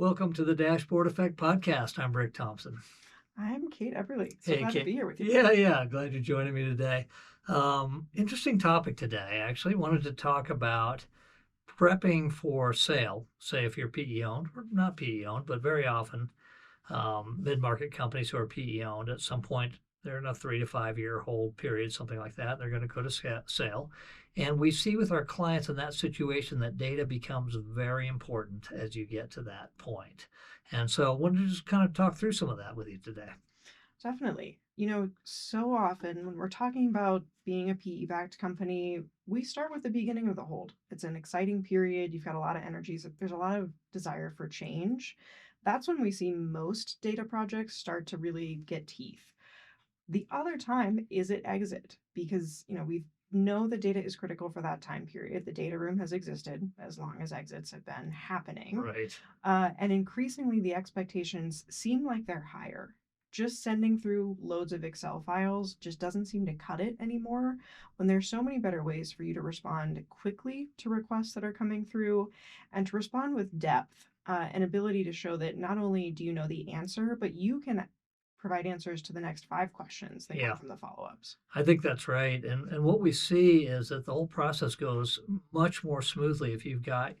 Welcome to the Dashboard Effect Podcast. I'm Rick Thompson. I'm Kate Everly. So Hey, glad to Kate. be here with you. Yeah. Glad you're joining me today. Interesting topic today. I actually wanted to talk about prepping for sale. Say if you're PE owned, or not PE owned, but very often mid-market companies who are PE owned at some point they're in a 3 to 5 year hold period, something like that. They're going to go to sale. And we see with our clients in that situation that data becomes very important as you get to that point. And so I wanted to just kind of talk through some of that with you today. Definitely. So often when we're talking about being a PE-backed company, we start with the beginning of the hold. It's an exciting period. You've got a lot of energies. There's a lot of desire for change. That's when we see most data projects start to really get teeth. The other time is at exit because, we know the data is critical for that time period. The data room has existed as long as exits have been happening. Right. And increasingly, the expectations seem like they're higher. Just sending through loads of Excel files just doesn't seem to cut it anymore when there's so many better ways for you to respond quickly to requests that are coming through and to respond with depth, an ability to show that not only do you know the answer, but you can provide answers to the next 5 questions that come Yeah, from the follow ups. I think that's right. And what we see is that the whole process goes much more smoothly if you've got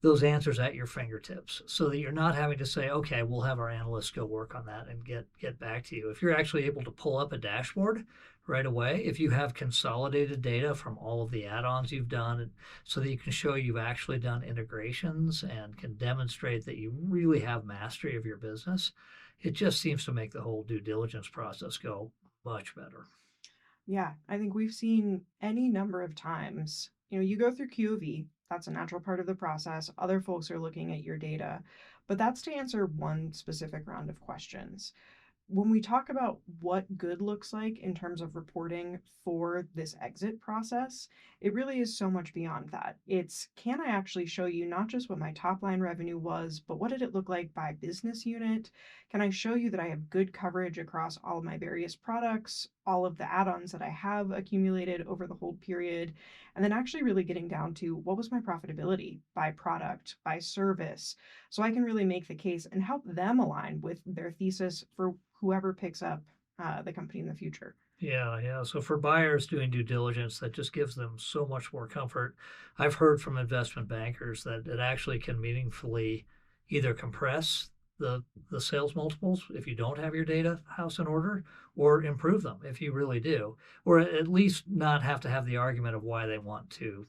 those answers at your fingertips so that you're not having to say, okay, we'll have our analysts go work on that and get back to you. If you're actually able to pull up a dashboard right away, if you have consolidated data from all of the add-ons you've done so that you can show you've actually done integrations and can demonstrate that you really have mastery of your business, it just seems to make the whole due diligence process go much better. Yeah, I think we've seen any number of times. You go through QOV, that's a natural part of the process. Other folks are looking at your data, but that's to answer one specific round of questions. When we talk about what good looks like in terms of reporting for this exit process, it really is so much beyond that. It's can I actually show you not just what my top line revenue was, but what did it look like by business unit? Can I show you that I have good coverage across all of my various products, all of the add ons that I have accumulated over the whole period? And then actually really getting down to what was my profitability by product, by service, so I can really make the case and help them align with their thesis for whoever picks up the company in the future. Yeah. So for buyers doing due diligence, that just gives them so much more comfort. I've heard from investment bankers that it actually can meaningfully either compress the sales multiples if you don't have your data house in order, or improve them if you really do, or at least not have to have the argument of why they want to,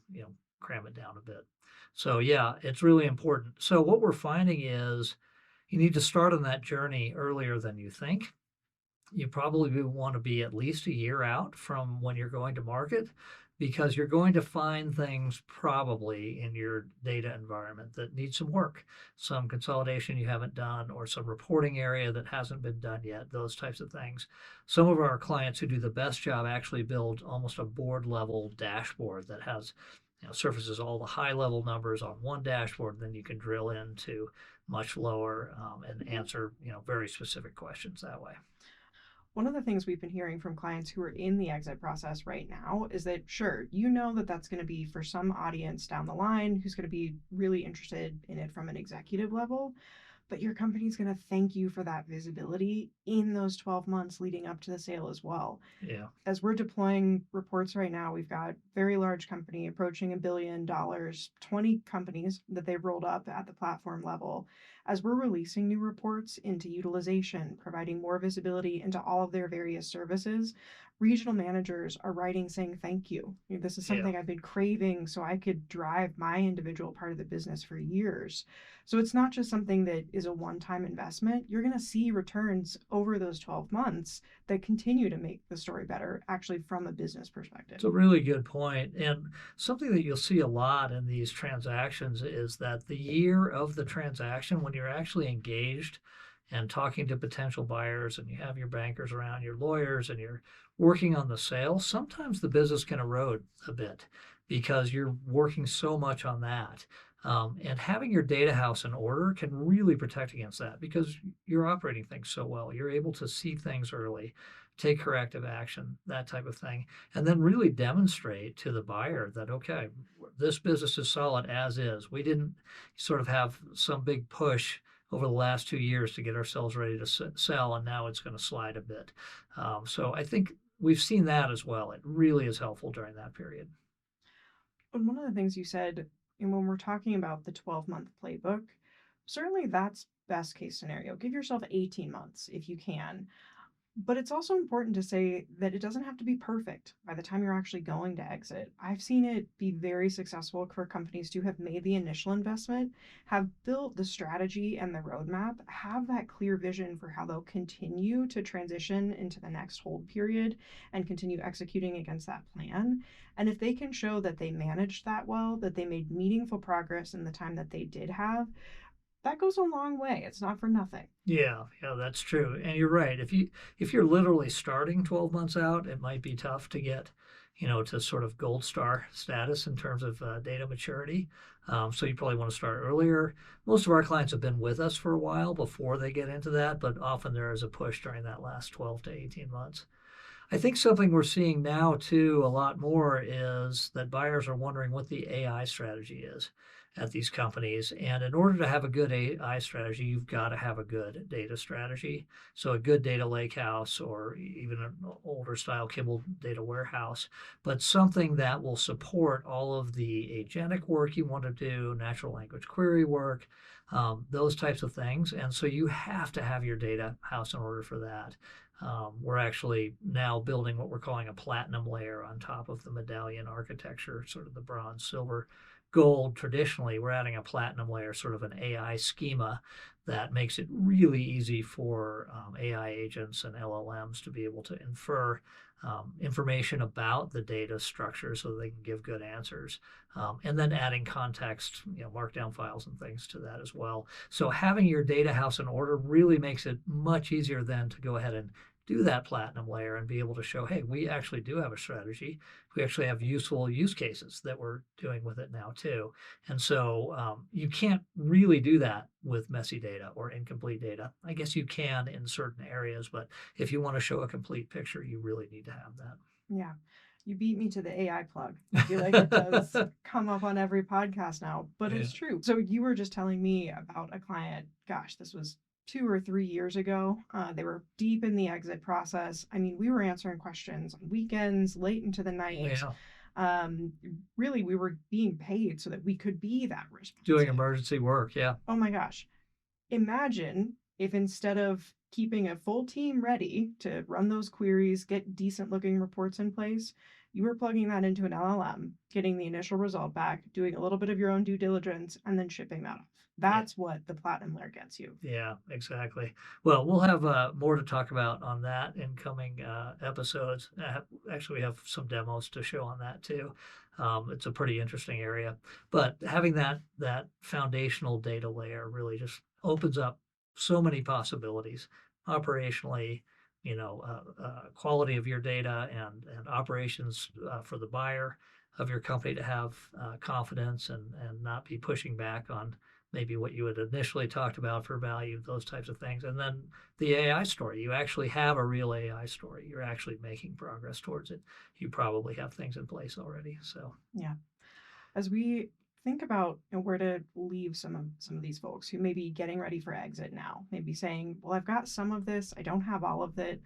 cram it down a bit. So yeah, it's really important. So what we're finding is you need to start on that journey earlier than you think. You probably want to be at least a year out from when you're going to market, because you're going to find things probably in your data environment that need some work, some consolidation you haven't done, or some reporting area that hasn't been done yet, those types of things. Some of our clients who do the best job actually build almost a board level dashboard that has, surfaces all the high level numbers on one dashboard. Then you can drill into much lower and answer, very specific questions that way. One of the things we've been hearing from clients who are in the exit process right now is that, sure, you know that that's going to be for some audience down the line who's going to be really interested in it from an executive level, but your company's going to thank you for that visibility in those 12 months leading up to the sale as well. Yeah. As we're deploying reports right now, we've got very large company approaching $1 billion, 20 companies that they've rolled up at the platform level. As we're releasing new reports into utilization, providing more visibility into all of their various services, regional managers are writing saying thank you. This is Yeah. something I've been craving so I could drive my individual part of the business for years. So it's not just something that is a one time investment. You're going to see returns over those 12 months that continue to make the story better, actually, from a business perspective. It's a really good point. And something that you'll see a lot in these transactions is that the year of the transaction, when you're actually engaged and talking to potential buyers and you have your bankers around, your lawyers, and you're working on the sale, sometimes the business can erode a bit because you're working so much on that. And having your data house in order can really protect against that because you're operating things so well. You're able to see things early, take corrective action, that type of thing, and then really demonstrate to the buyer that, okay, this business is solid as is. We didn't sort of have some big push over the last 2 years to get ourselves ready to sell, and now it's going to slide a bit. So I think we've seen that as well. It really is helpful during that period. And one of the things you said, and when we're talking about the 12-month playbook, certainly that's best case scenario. Give yourself 18 months if you can. But it's also important to say that it doesn't have to be perfect by the time you're actually going to exit. I've seen it be very successful for companies to have made the initial investment, have built the strategy and the roadmap, have that clear vision for how they'll continue to transition into the next hold period and continue executing against that plan. And if they can show that they managed that well, that they made meaningful progress in the time that they did have, that goes a long way. It's not for nothing. Yeah, yeah, that's true. And you're right. If you're literally starting 12 months out, it might be tough to get, to sort of gold star status in terms of data maturity. So you probably want to start earlier. Most of our clients have been with us for a while before they get into that, but often there is a push during that last 12 to 18 months. I think something we're seeing now too a lot more is that buyers are wondering what the AI strategy is at these companies. And in order to have a good AI strategy, you've got to have a good data strategy. So a good data lakehouse or even an older style Kimball data warehouse, but something that will support all of the agentic work you want to do, natural language query work, those types of things. And so you have to have your data house in order for that. We're actually now building what we're calling a platinum layer on top of the medallion architecture, sort of the bronze, silver, gold. Traditionally, we're adding a platinum layer, sort of an AI schema that makes it really easy for AI agents and LLMs to be able to infer information about the data structure so they can give good answers. And then adding context, markdown files and things to that as well. So having your data house in order really makes it much easier then to go ahead and do that platinum layer and be able to show, hey, we actually do have a strategy. We actually have useful use cases that we're doing with it now too. And so you can't really do that with messy data or incomplete data. I guess you can in certain areas, but if you want to show a complete picture, you really need to have that. Yeah. You beat me to the AI plug. I feel like it does come up on every podcast now, but Yeah. it's true. So you were just telling me about a client, gosh, this was 2 or 3 years ago. They were deep in the exit process. I mean, we were answering questions on weekends, late into the night. Yeah. Um, really, we were being paid so that we could be that Doing responsive. emergency work. Yeah. Oh my gosh. Imagine if instead of keeping a full team ready to run those queries, get decent looking reports in place, you were plugging that into an LLM, getting the initial result back, doing a little bit of your own due diligence, and then shipping that off. Yeah. That's what the platinum layer gets you. Yeah, exactly. Well, we'll have more to talk about on that in coming episodes. Actually, we have some demos to show on that too. It's a pretty interesting area, but having that foundational data layer really just opens up so many possibilities operationally. Quality of your data and operations for the buyer of your company to have confidence and not be pushing back on maybe what you had initially talked about for value, those types of things. And then the AI story, you actually have a real AI story. You're actually making progress towards it. You probably have things in place already. So Yeah. As we think about where to leave some of these folks who may be getting ready for exit now, maybe saying, well, I've got some of this, I don't have all of it.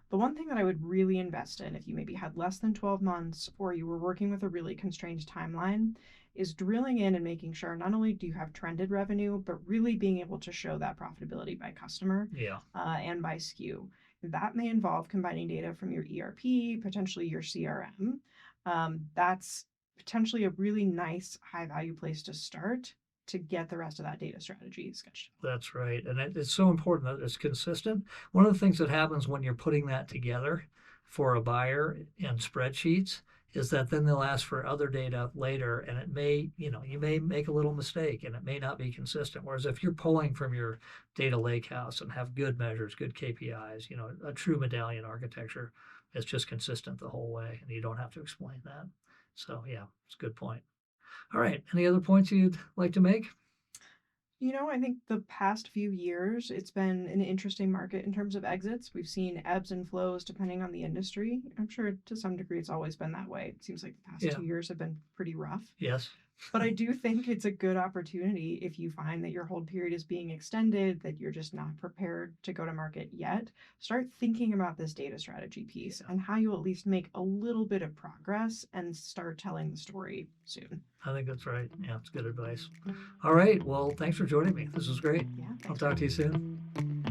The one thing that I would really invest in if you maybe had less than 12 months or you were working with a really constrained timeline is drilling in and making sure not only do you have trended revenue, but really being able to show that profitability by customer yeah, and by SKU. That may involve combining data from your ERP, potentially your CRM. That's potentially a really nice high value place to start to get the rest of that data strategy sketched. that's right. And it's so important that it's consistent. One of the things that happens when you're putting that together for a buyer in spreadsheets is that then they'll ask for other data later and it may, you may make a little mistake and it may not be consistent. Whereas if you're pulling from your data lakehouse and have good measures, good KPIs, a true medallion architecture, it's just consistent the whole way and you don't have to explain that. So yeah, it's a good point. All right. Any other points you'd like to make? I think the past few years, it's been an interesting market in terms of exits. We've seen ebbs and flows depending on the industry. I'm sure to some degree it's always been that way. It seems like the past Yeah. 2 years have been pretty rough. Yes. But I do think it's a good opportunity if you find that your hold period is being extended, that you're just not prepared to go to market yet. Start thinking about this data strategy piece and how you at least make a little bit of progress and start telling the story soon. I think that's right. Yeah, it's good advice. All right. Well, thanks for joining me. This was great. Yeah, I'll thanks. talk to you soon.